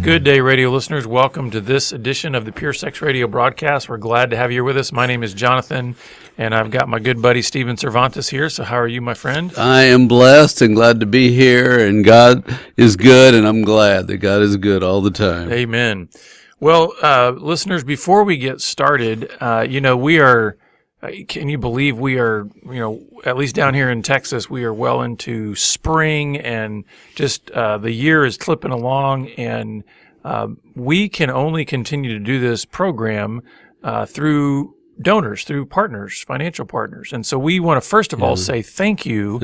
Good day, radio listeners. Welcome to this edition of the Pure Sex Radio broadcast. We're glad to have you here with us. My name is Jonathan, and I've got my good buddy Steven Cervantes here. So how are you, my friend? I am blessed and glad to be here, and God is good, and I'm glad that God is good all the time. Amen. Well, listeners, before we get started, we are, can you believe we are, at least down here in Texas, we are well into spring, and just the year is clipping along, and we can only continue to do this program through donors, through partners, financial partners. And so we want to first of all say thank you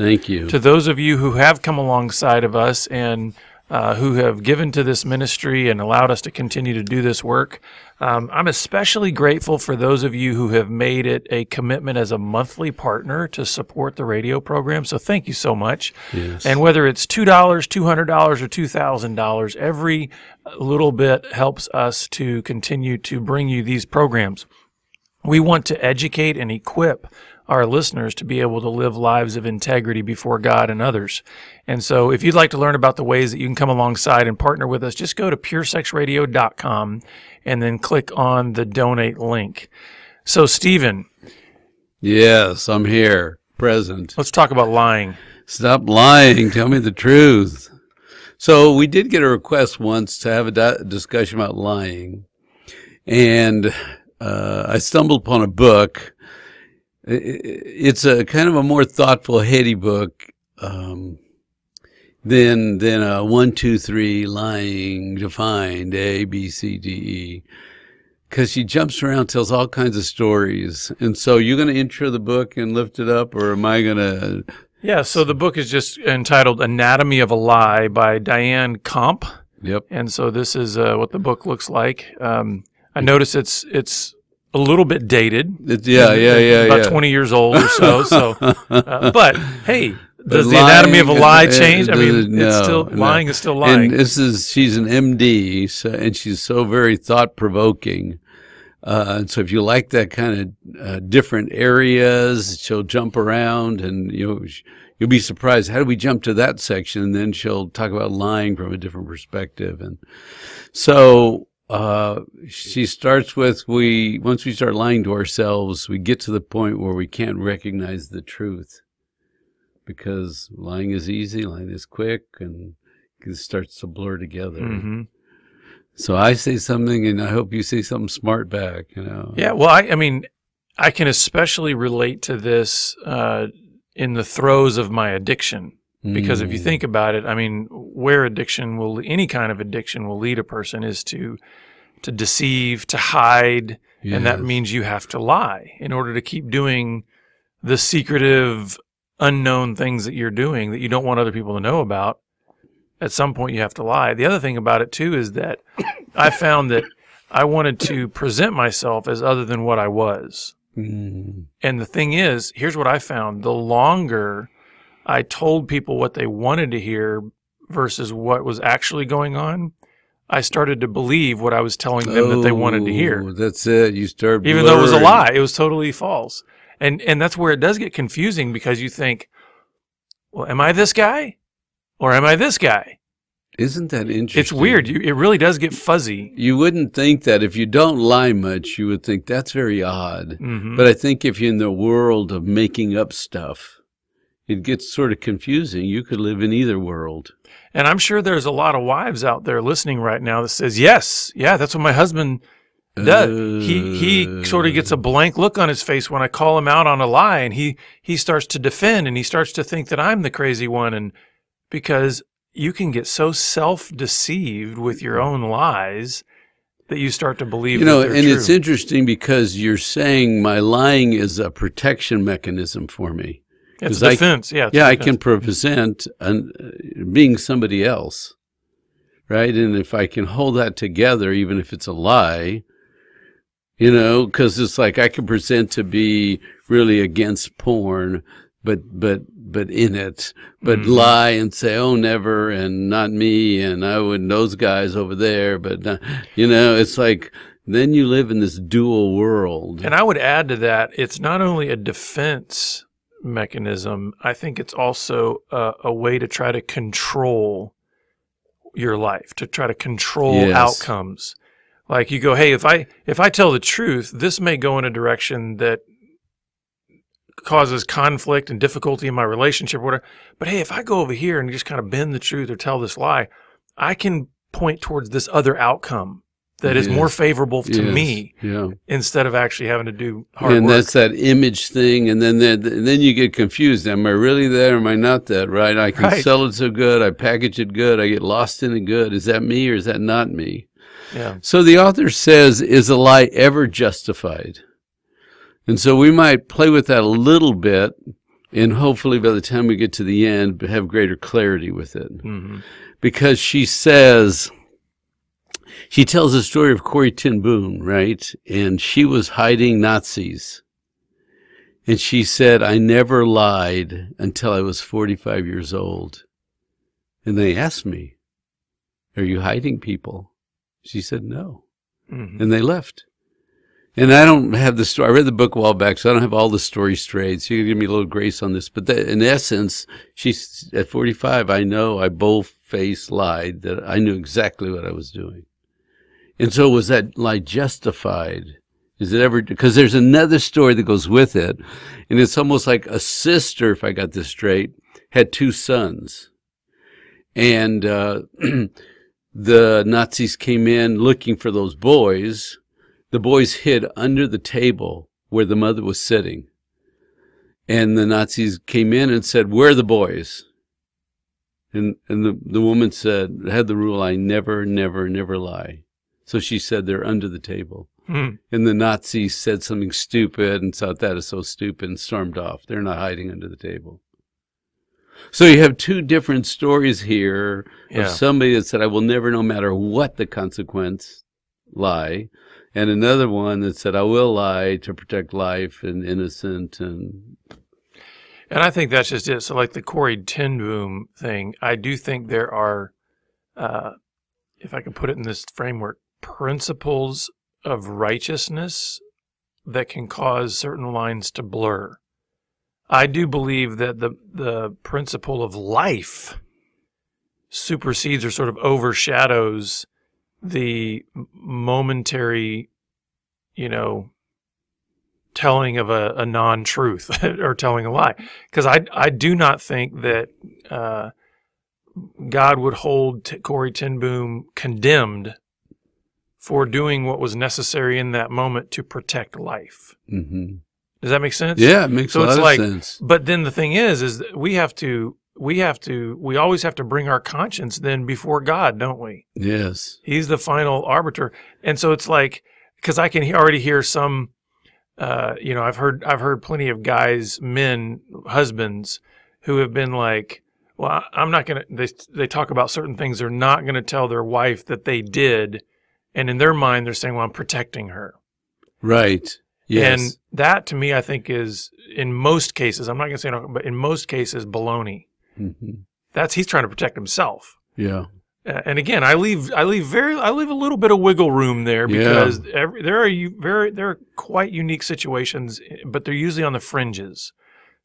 to those of you who have come alongside of us and who have given to this ministry and allowed us to continue to do this work. I'm especially grateful for those of you who have made it a commitment as a monthly partner to support the radio program. So thank you so much. Yes. And whether it's $2, $200, or $2,000, every little bit helps us to continue to bring you these programs. We want to educate and equip our listeners to be able to live lives of integrity before God and others. And so if you'd like to learn about the ways that you can come alongside and partner with us, just go to puresexradio.com and then click on the donate link. So, Stephen. Yes, I'm here, present. Let's talk about lying. Stop lying. Tell me the truth. So we did get a request once to have a discussion about lying. And I stumbled upon a book. It's a kind of a more thoughtful, heady book than a 1, 2, 3 lying defined A, B, C, D, E, because she jumps around, tells all kinds of stories. And so you're going to intro the book and lift it up, or am I going to? Yeah. So the book is just entitled "Anatomy of a Lie" by Diane Kampf. Yep. And so this is what the book looks like. I notice it's a little bit dated. About 20 years old or so. But hey, does the anatomy of a lie change? I mean, lying is still lying. And she's an MD, and she's so very thought-provoking. And so if you like that kind of different areas, she'll jump around, and you'll be surprised. How do we jump to that section? And then she'll talk about lying from a different perspective. And so she starts with, once we start lying to ourselves, we get to the point where we can't recognize the truth, because lying is easy, lying is quick, and it starts to blur together. Mm-hmm. So I say something, and I hope you say something smart back, Yeah, well, I mean, I can especially relate to this in the throes of my addiction. Because if you think about it, I mean, where any kind of addiction will lead a person is to deceive, to hide, Yes. and that means you have to lie in order to keep doing the secretive, unknown things that you're doing that you don't want other people to know about. At some point, you have to lie. The other thing about it, too, is that I found that I wanted to present myself as other than what I was. And the thing is, here's what I found. The longer I told people what they wanted to hear versus what was actually going on, I started to believe what I was telling them that they wanted to hear. That's it. You start blurring. Even though it was a lie, it was totally false. And that's where it does get confusing, because you think, well, am I this guy or am I this guy? Isn't that interesting? It's weird. It really does get fuzzy. You wouldn't think that. If you don't lie much, you would think that's very odd. Mm-hmm. But I think if you're in the world of making up stuff, it gets sort of confusing. You could live in either world. And I'm sure there's a lot of wives out there listening right now that says, yes, yeah, that's what my husband does. He sort of gets a blank look on his face when I call him out on a lie, and he starts to defend, and he starts to think that I'm the crazy one. And because you can get so self-deceived with your own lies that you start to believe that they're and true. It's interesting because you're saying my lying is a protection mechanism for me. It's a defense, I can present being somebody else, right? And if I can hold that together, even if it's a lie, because it's like I can present to be really against porn, but in it, but lie and say, oh, never, and not me, and I wouldn't, those guys over there, but it's like, then you live in this dual world. And I would add to that, it's not only a defense mechanism, I think it's also a way to try to control your life, to try to control Yes. outcomes. Like you go, hey, if I tell the truth, this may go in a direction that causes conflict and difficulty in my relationship or whatever. But hey, if I go over here and just kind of bend the truth or tell this lie, I can point towards this other outcome that is more favorable to me instead of actually having to do hard work. And that's that image thing. And then you get confused. Am I really that or am I not that, right? I can sell it so good. I package it good. I get lost in it good. Is that me or is that not me? Yeah. So the author says, is a lie ever justified? And so we might play with that a little bit, and hopefully by the time we get to the end, have greater clarity with it. Mm-hmm. Because she tells the story of Corrie ten Boom, right? And she was hiding Nazis. And she said, I never lied until I was 45 years old. And they asked me, are you hiding people? She said, no. Mm-hmm. And they left. And I don't have the story. I read the book a while back, so I don't have all the story straight. So you can give me a little grace on this. But in essence, she's at 45, I know I bold-faced lied that I knew exactly what I was doing. And so was that lie justified? Is it ever? Because there's another story that goes with it. And it's almost like a sister, if I got this straight, had two sons. And the Nazis came in looking for those boys. The boys hid under the table where the mother was sitting. And the Nazis came in and said, where are the boys? And the woman had the rule, I never, never, never lie. So she said, they're under the table. And the Nazis said something stupid and thought that is so stupid and stormed off. They're not hiding under the table. So you have two different stories here of somebody that said, I will never, no matter what the consequence, lie. And another one that said, I will lie to protect life and innocent. And I think that's just it. So like the Corrie ten Boom thing, I do think there are, if I can put it in this framework, principles of righteousness that can cause certain lines to blur. I do believe that the principle of life supersedes or sort of overshadows the momentary, telling of a non-truth or telling a lie. Because I do not think that God would hold Corrie ten Boom condemned for doing what was necessary in that moment to protect life. Mm-hmm. Does that make sense? Yeah, it makes a lot of sense. But then the thing is that we always have to bring our conscience then before God, don't we? Yes. He's the final arbiter. And so it's like, because I can already hear some, I've heard plenty of guys, men, husbands who have been like, well, I'm not going to, they talk about certain things they're not going to tell their wife that they did. And in their mind, they're saying, well, I'm protecting her. Right. Yes. And that, to me, I think is, in most cases, I'm not going to say no, but in most cases, baloney. Mm-hmm. He's trying to protect himself. Yeah. And again, I leave a little bit of wiggle room there because there are quite unique situations, but they're usually on the fringes,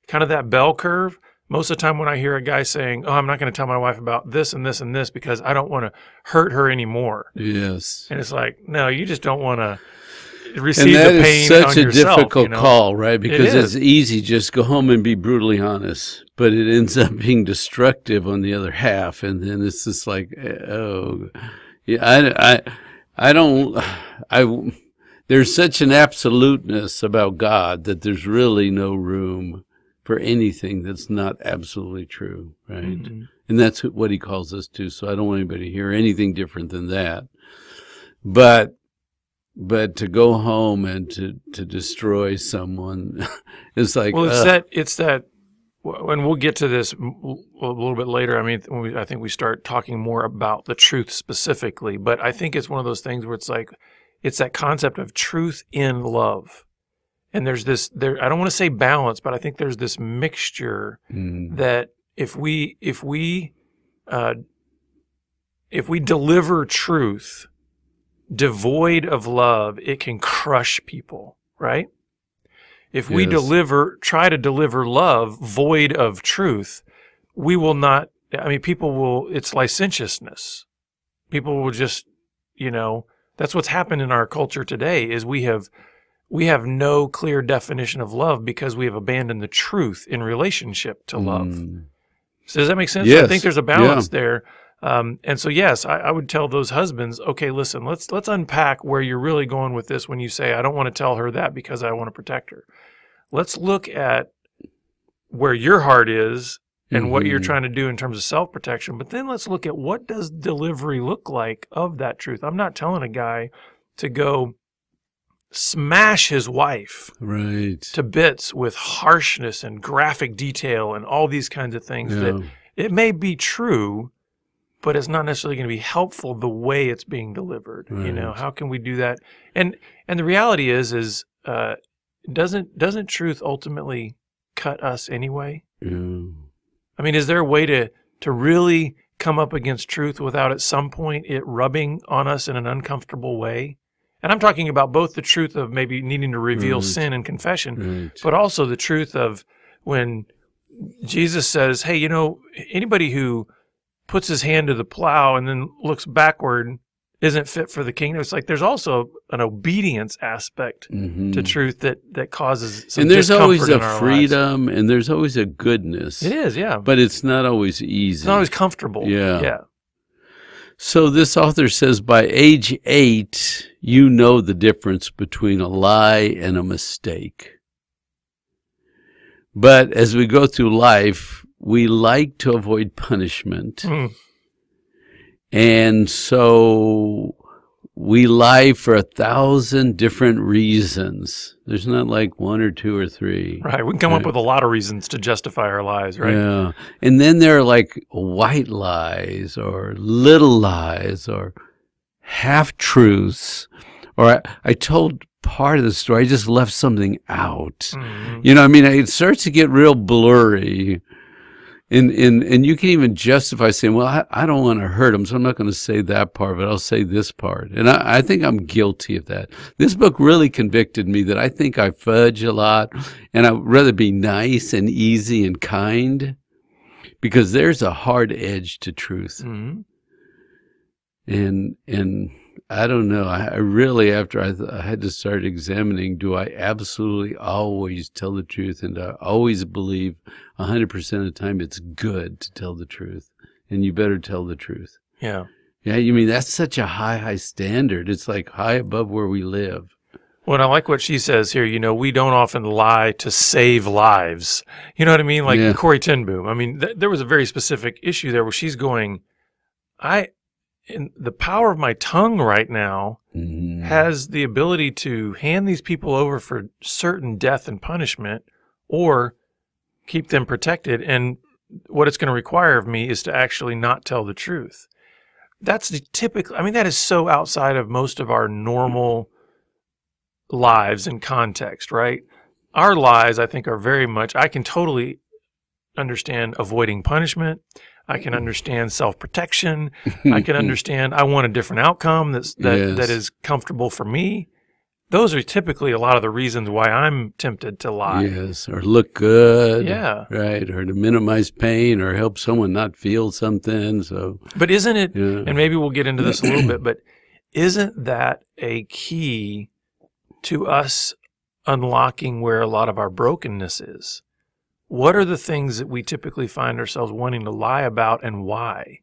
kind of that bell curve. Most of the time when I hear a guy saying, oh, I'm not going to tell my wife about this and this and this because I don't want to hurt her anymore. Yes. And it's like, no, you just don't want to receive the pain on yourself. And that is such a difficult call, right? Because it's easy just go home and be brutally honest, but it ends up being destructive on the other half. And then it's just like, oh, yeah, there's such an absoluteness about God that there's really no room for anything that's not absolutely true, right? Mm-hmm. And that's what he calls us to. So I don't want anybody to hear anything different than that. But to go home and to destroy someone is like, well, it's that, and we'll get to this a little bit later. I mean, I think we start talking more about the truth specifically, but I think it's one of those things where it's like, it's that concept of truth in love. And there's I don't want to say balance, but I think there's this mixture that if we deliver truth devoid of love, it can crush people, right? If we try to deliver love void of truth, we will not, people will, it's licentiousness. people will just, that's what's happened in our culture today is we have no clear definition of love because we have abandoned the truth in relationship to love. So does that make sense? Yes. I think there's a balance there. And so, yes, I would tell those husbands, okay, listen, let's unpack where you're really going with this when you say, I don't want to tell her that because I want to protect her. Let's look at where your heart is and what you're trying to do in terms of self-protection. But then let's look at what does delivery look like of that truth. I'm not telling a guy to go smash his wife to bits with harshness and graphic detail and all these kinds of things that it may be true, but it's not necessarily going to be helpful the way it's being delivered. How can we do that? And the reality is doesn't truth ultimately cut us anyway? I mean, is there a way to really come up against truth without at some point it rubbing on us in an uncomfortable way? And I'm talking about both the truth of maybe needing to reveal sin and confession, but also the truth of when Jesus says, hey, anybody who puts his hand to the plow and then looks backward isn't fit for the kingdom. It's like there's also an obedience aspect to truth that causes some and there's discomfort always in a our freedom lives. And there's always a goodness. It is, yeah. But it's not always easy. It's not always comfortable. Yeah. So this author says, by age 8, you know the difference between a lie and a mistake. But as we go through life, we like to avoid punishment. And so we lie for 1,000 different reasons. There's not like 1 or 2 or 3. Right. We can come up with a lot of reasons to justify our lies, right? Yeah. And then there are like white lies or little lies or half-truths. Or I told part of the story, I just left something out. It starts to get real blurry. And you can even justify saying, well, I don't want to hurt him, so I'm not going to say that part, but I'll say this part. And I think I'm guilty of that. This book really convicted me that I think I fudge a lot, and I'd rather be nice and easy and kind, because there's a hard edge to truth. And I don't know. I really, after I had to start examining, do I absolutely always tell the truth? And I always believe 100% of the time it's good to tell the truth. And you better tell the truth. Yeah. Yeah, that's such a high standard. It's like high above where we live. Well, I like what she says here. We don't often lie to save lives. You know what I mean? Like Corrie ten Boom. I mean, there was a very specific issue there where she's going, and the power of my tongue right now has the ability to hand these people over for certain death and punishment or keep them protected. And what it's going to require of me is to actually not tell the truth. That's the typical, that is so outside of most of our normal lives and context, right? Our lies, I think, are very much, I can totally understand avoiding punishment. I can understand self-protection. I can understand I want a different outcome that is comfortable for me. Those are typically a lot of the reasons why I'm tempted to lie. Yes, or look good. Yeah. Right, or to minimize pain or help someone not feel something. So, but isn't it, and maybe we'll get into this a little bit, but isn't that a key to us unlocking where a lot of our brokenness is? What are the things that we typically find ourselves wanting to lie about and why?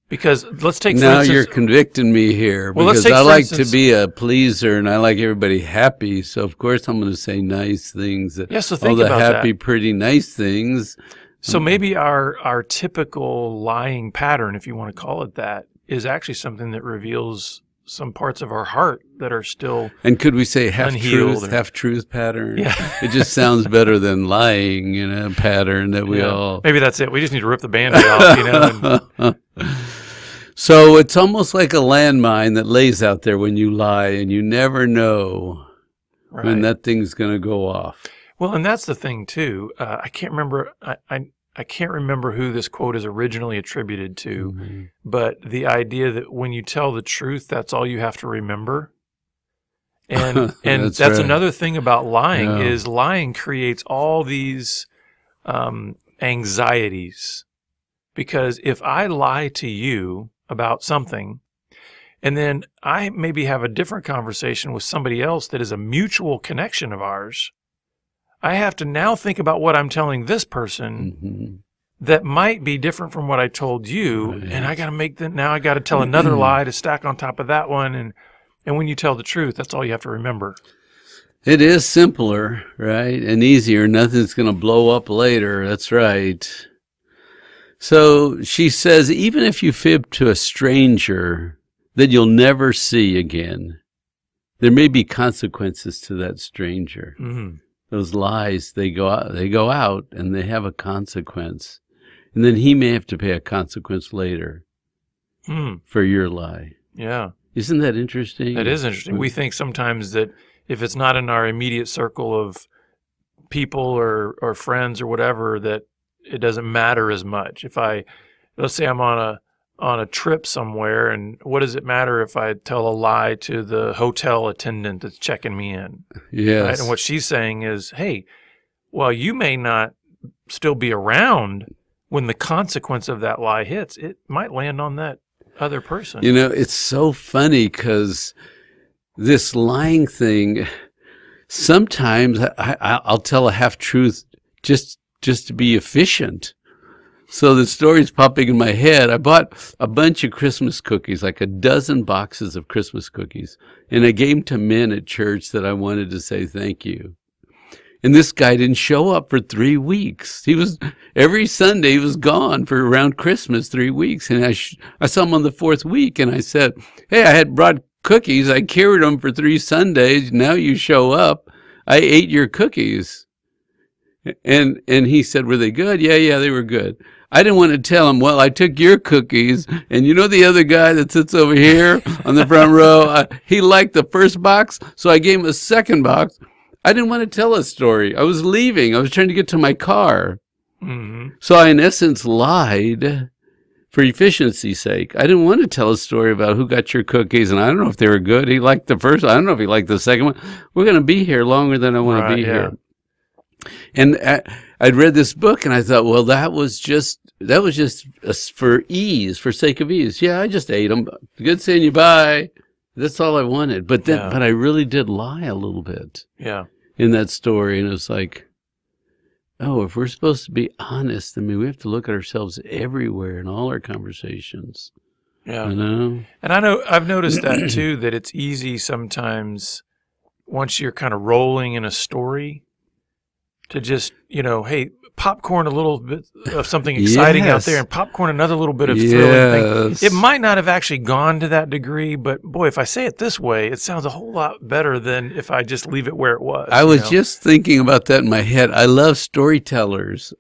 Because let's take, for instance, you're convicting me here, well, because I like to be a pleaser and I like everybody happy. So of course I'm going to say nice things. So think all the about happy, that. Pretty nice things. So maybe our typical lying pattern, if you want to call it that, is actually something that reveals some parts of our heart that are still and could we say unhealed, half truth pattern? Yeah. It just sounds better than lying, pattern that we all. Maybe that's it. We just need to rip the Band-Aid off, So it's almost like a landmine that lays out there when you lie, and you never know when that thing's going to go off. Well, and that's the thing too. I can't remember. I can't remember who this quote is originally attributed to, but the idea that when you tell the truth, that's all you have to remember. And that's right. Another thing about lying is lying creates all these anxieties. Because if I lie to you about something, and then I maybe have a different conversation with somebody else that is a mutual connection of ours, I have to now think about what I'm telling this person that might be different from what I told you, and I got to now I got to tell another lie to stack on top of that one, and when you tell the truth, that's all you have to remember. It is simpler, right, and easier. Nothing's going to blow up later. That's right. So she says, even if you fib to a stranger that you'll never see again, there may be consequences to that stranger. Those lies, they go out and they have a consequence. And then he may have to pay a consequence later for your lie. Yeah. Isn't that interesting? That is interesting. We think sometimes that if it's not in our immediate circle of people or friends or whatever, that it doesn't matter as much. Let's say I'm on a trip somewhere, and what does it matter if I tell a lie to the hotel attendant that's checking me in? Yes. Right? And what she's saying is, hey, while you may not still be around when the consequence of that lie hits, it might land on that other person. You know, it's so funny because this lying thing, sometimes I'll tell a half-truth just to be efficient. So the story's popping in my head. I bought a bunch of Christmas cookies, like a dozen boxes of Christmas cookies, and I gave them to men at church that I wanted to say thank you. And this guy didn't show up for 3 weeks. Every Sunday he was gone for around Christmas, 3 weeks. And I saw him on the 4th week, and I said, hey, I had brought cookies. I carried them for 3 Sundays. Now you show up. I ate your cookies. And he said, were they good? Yeah, they were good. I didn't want to tell him, well, I took your cookies, and you know the other guy that sits over here on the front row, he liked the first box, so I gave him a second box. I didn't want to tell a story. I was leaving. I was trying to get to my car. So I, in essence, lied for efficiency's sake. I didn't want to tell a story about who got your cookies, and I don't know if they were good. He liked the first. I don't know if he liked the second one. We're going to be here longer than I want to be here. And I'd read this book, and I thought, well, that was just for ease, for sake of ease. Yeah, I just ate them. Good seeing you. Bye. That's all I wanted. But I really did lie a little bit. Yeah. In that story, and it was like, oh, if we're supposed to be honest, I mean, we have to look at ourselves everywhere in all our conversations. Yeah. You know? And I've noticed that too, that it's easy sometimes once you're kind of rolling in a story to just, hey, popcorn a little bit of something exciting out there and popcorn another little bit of thrilling thing. It might not have actually gone to that degree, but boy, if I say it this way, it sounds a whole lot better than if I just leave it where it was. I was just thinking about that in my head. I love storytellers.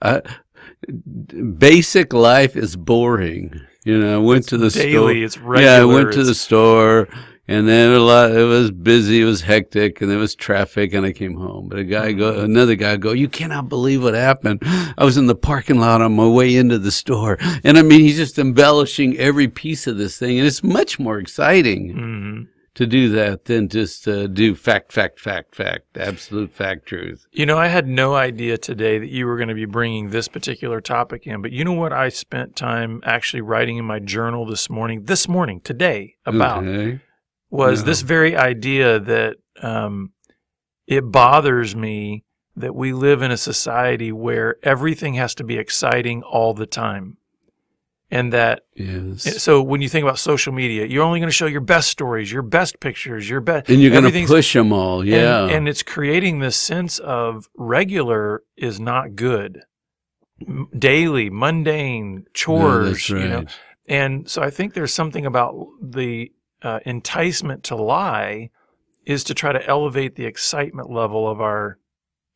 Basic life is boring. I went to the store. It's regular. Yeah, I went to the store. And then it was busy, it was hectic, and there was traffic, and I came home. But another guy go, you cannot believe what happened. I was in the parking lot on my way into the store. And I mean, he's just embellishing every piece of this thing. And it's much more exciting to do that than just do fact, absolute fact, truth. I had no idea today that you were going to be bringing this particular topic in. But you know what I spent time actually writing in my journal today, about? Okay. Was this very idea that it bothers me that we live in a society where everything has to be exciting all the time. And that, so when you think about social media, you're only going to show your best stories, your best pictures, your best. And you're going to push them all, And it's creating this sense of regular is not good. Daily, mundane, chores, that's right. And so I think there's something about the enticement to lie is to try to elevate the excitement level of our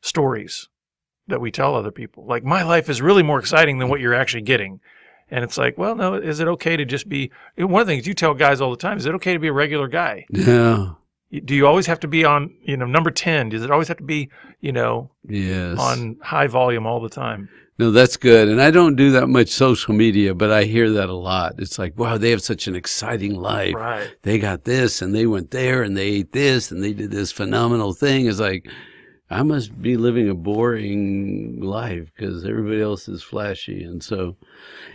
stories that we tell other people. Like, my life is really more exciting than what you're actually getting. And it's like, well, no, is it okay to just be, one of the things you tell guys all the time, is it okay to be a regular guy? Yeah. Do you always have to be on, number 10? Does it always have to be, on high volume all the time? No, that's good. And I don't do that much social media, but I hear that a lot. It's like, wow, they have such an exciting life. Right. They got this, and they went there, and they ate this, and they did this phenomenal thing. It's like, I must be living a boring life because everybody else is flashy. And so,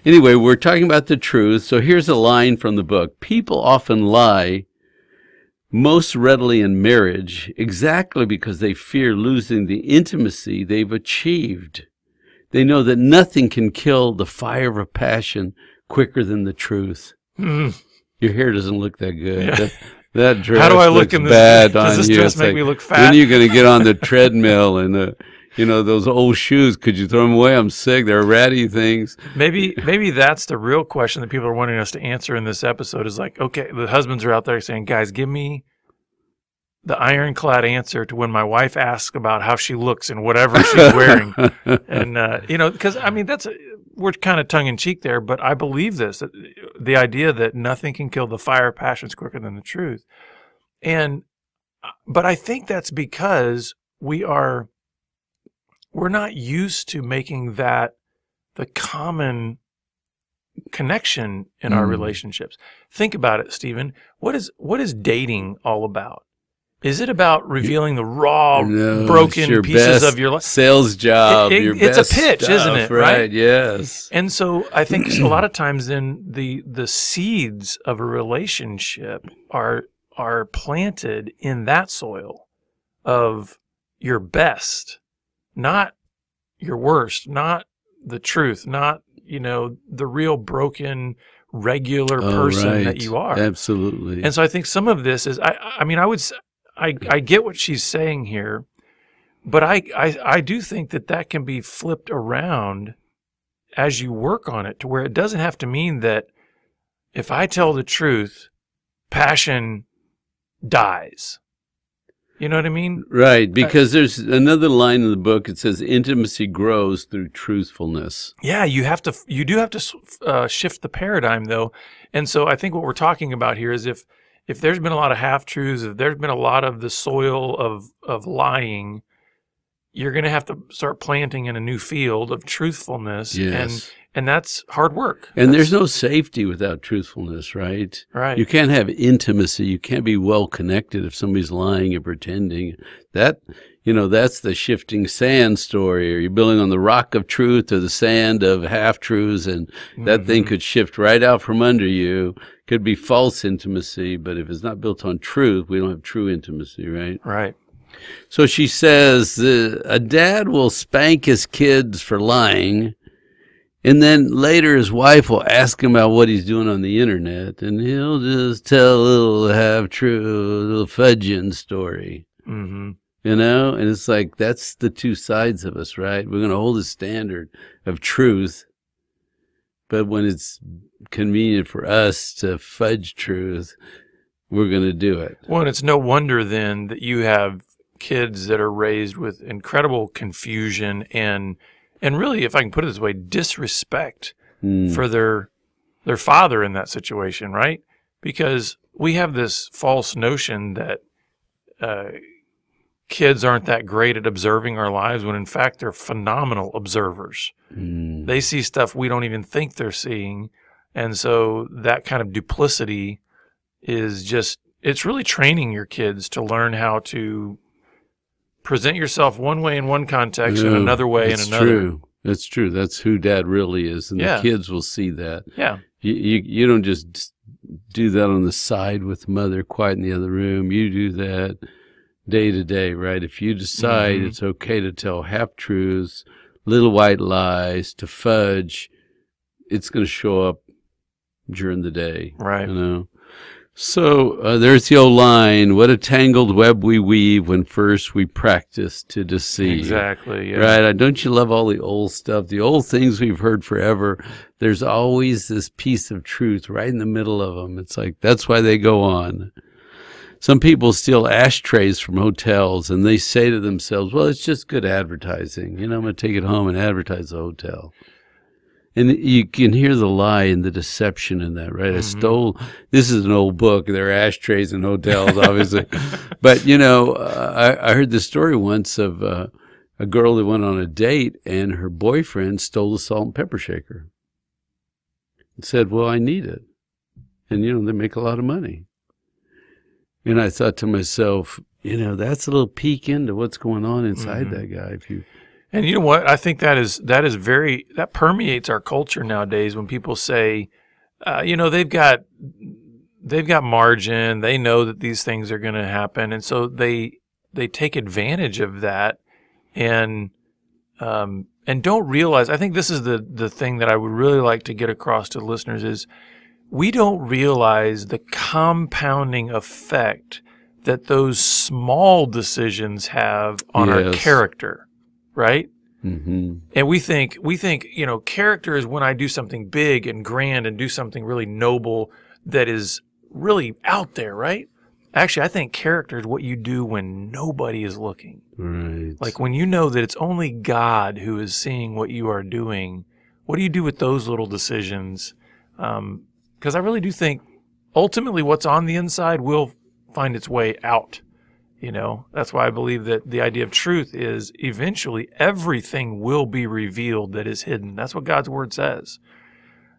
anyway, we're talking about the truth. So here's a line from the book. People often lie most readily in marriage exactly because they fear losing the intimacy they've achieved. They know that nothing can kill the fire of passion quicker than the truth. Your hair doesn't look that good. Yeah. That dress How do I look looks in this? bad Does on this you. dress It's make like, me look fat? when are you going to get on the treadmill and those old shoes? Could you throw them away? I'm sick. They're ratty things. Maybe that's the real question that people are wanting us to answer in this episode. Is like, okay, the husbands are out there saying, guys, give me the ironclad answer to when my wife asks about how she looks and whatever she's wearing. And, because, I mean, we're kind of tongue in cheek there, but I believe this, the idea that nothing can kill the fire of passions quicker than the truth. But I think that's because we're not used to making that the common connection in our relationships. Think about it, Stephen. What is dating all about? Is it about revealing the raw, broken pieces of your life? Sales job. Your it's best a pitch, stuff, isn't it? Right. Yes. And so I think a lot of times then the seeds of a relationship are planted in that soil of your best, not your worst, not the truth, not the real broken, regular person that you are. Absolutely. And so I think some of this is, I get what she's saying here, but I do think that can be flipped around as you work on it to where it doesn't have to mean that if I tell the truth, passion dies. You know what I mean? Right, because there's another line in the book. It says intimacy grows through truthfulness. Yeah, you do have to shift the paradigm though. And so I think what we're talking about here is if there's been a lot of half-truths, if there's been a lot of the soil of lying, you're going to have to start planting in a new field of truthfulness. Yes. And that's hard work. And there's no safety without truthfulness, right? Right. You can't have intimacy. You can't be well connected if somebody's lying and pretending. That's the shifting sand story. Or you're building on the rock of truth or the sand of half-truths, and that thing could shift right out from under you. Could be false intimacy, but if it's not built on truth, we don't have true intimacy, right? Right. So she says, a dad will spank his kids for lying, and then later his wife will ask him about what he's doing on the internet, and he'll just tell a little half-true, a little fudging story. Mm-hmm. And it's like, that's the two sides of us, right? We're going to hold a standard of truth, but when it's convenient for us to fudge truth, we're going to do it. Well, and it's no wonder then that you have kids that are raised with incredible confusion and really, if I can put it this way, disrespect for their father in that situation, right? Because we have this false notion that kids aren't that great at observing our lives when in fact they're phenomenal observers. They see stuff we don't even think they're seeing. And so that kind of duplicity is it's really training your kids to learn how to present yourself one way in one context and another way in another. True. That's true. That's who dad really is. And the kids will see that. Yeah. You don't just do that on the side with mother quiet in the other room. You do that day to day, right? If you decide it's okay to tell half-truths, little white lies, to fudge, it's going to show up during the day. Right. So there's the old line, what a tangled web we weave when first we practice to deceive. Exactly, yeah. Right? Don't you love all the old stuff, the old things we've heard forever? There's always this piece of truth right in the middle of them. It's like, that's why they go on. Some people steal ashtrays from hotels, and they say to themselves, well, it's just good advertising. I'm going to take it home and advertise the hotel. And you can hear the lie and the deception in that, right? This is an old book. There are ashtrays in hotels, obviously. But, I heard this story once of a girl that went on a date, and her boyfriend stole a salt and pepper shaker. And said, well, I need it. And, they make a lot of money. And I thought to myself, that's a little peek into what's going on inside that guy. And you know what? I think that permeates our culture nowadays when people say, they've got margin. They know that these things are going to happen. And so they take advantage of that and don't realize, I think this is the thing that I would really like to get across to listeners is we don't realize the compounding effect that those small decisions have on our character, right? Mm-hmm. And we think, character is when I do something big and grand and do something really noble that is really out there, right? Actually, I think character is what you do when nobody is looking. Right. Like when you know that it's only God who is seeing what you are doing, what do you do with those little decisions? Because I really do think ultimately what's on the inside will find its way out. That's why I believe that the idea of truth is eventually everything will be revealed that is hidden. That's what God's word says.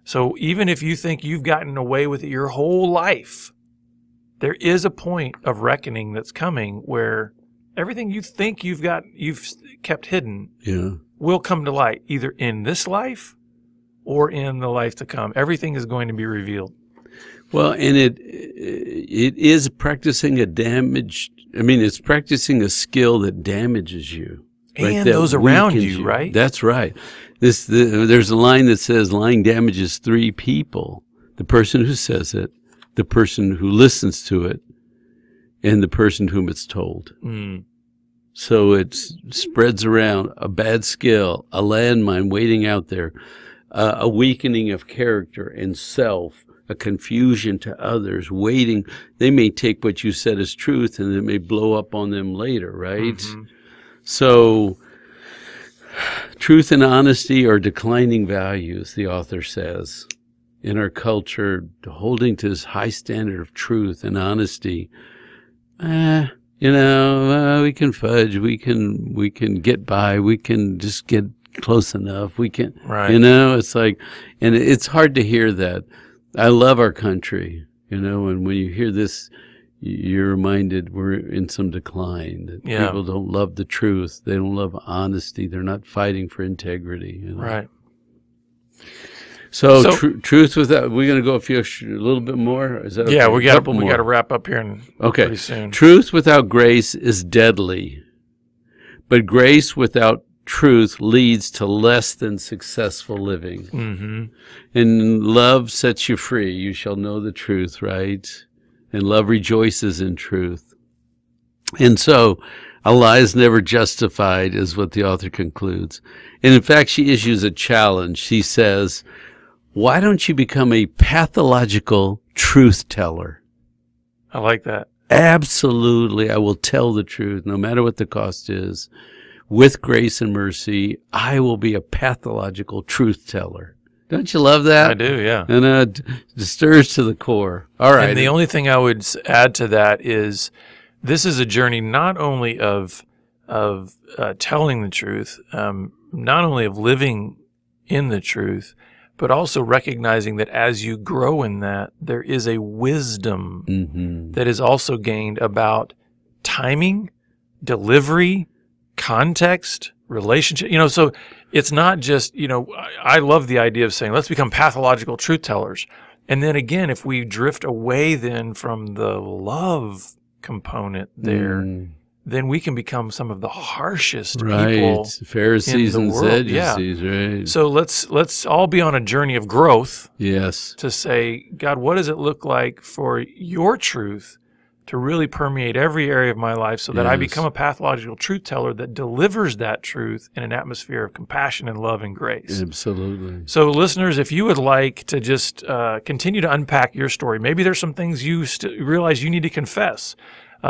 So even if you think you've gotten away with it your whole life, there is a point of reckoning that's coming where everything you think you've kept hidden will come to light, either in this life or in the life to come. Everything is going to be revealed. Well, and it is practicing it's practicing a skill that damages you. Right? And that those around weakens you, right? That's right. There's a line that says lying damages three people: the person who says it, the person who listens to it, and the person whom it's told. Mm. So it spreads around a bad skill, a landmine waiting out there, a weakening of character and self, a confusion to others, waiting. They may take what you said as truth and it may blow up on them later, right? Mm-hmm. So truth and honesty are declining values, the author says. In our culture, holding to this high standard of truth and honesty, we can fudge, we can get by, we can just get close enough, we can, it's like, and it's hard to hear that. I love our country, and when you hear this, you're reminded we're in some decline, that people don't love the truth, they don't love honesty, they're not fighting for integrity. Right. So truth without, we're going to go a little bit more? Is that okay? Yeah, we got to wrap up here pretty soon. Truth without grace is deadly, but grace without truth leads to less than successful living. Mm-hmm. And love sets you free. You shall know the truth, right? And love rejoices in truth. And so a lie is never justified, is what the author concludes. And in fact, she issues a challenge. She says, why don't you become a pathological truth teller? I like that. Absolutely. I will tell the truth, no matter what the cost is. With grace and mercy, I will be a pathological truth teller. Don't you love that? I do, yeah. And it stirs to the core. All right. And the only thing I would add to that is this is a journey not only of telling the truth, not only of living in the truth, but also recognizing that as you grow in that, there is a wisdom that is also gained about timing, delivery, context, relationship. So it's not just, I love the idea of saying, let's become pathological truth tellers. And then again, if we drift away then from the love component there, then we can become some of the harshest people Pharisees in the world. And Sadducees, right. So let's all be on a journey of growth. Yes. To say, God, what does it look like for your truth to really permeate every area of my life so that I become a pathological truth teller that delivers that truth in an atmosphere of compassion and love and grace. Absolutely. So listeners, if you would like to just continue to unpack your story, maybe there's some things you realize you need to confess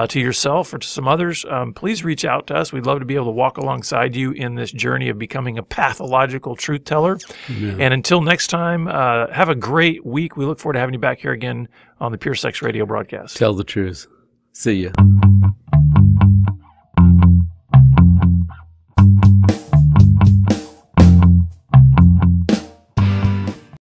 to yourself or to some others, please reach out to us. We'd love to be able to walk alongside you in this journey of becoming a pathological truth teller. Yeah. And until next time, have a great week. We look forward to having you back here again on the Pure Sex Radio broadcast. Tell the truth. See ya.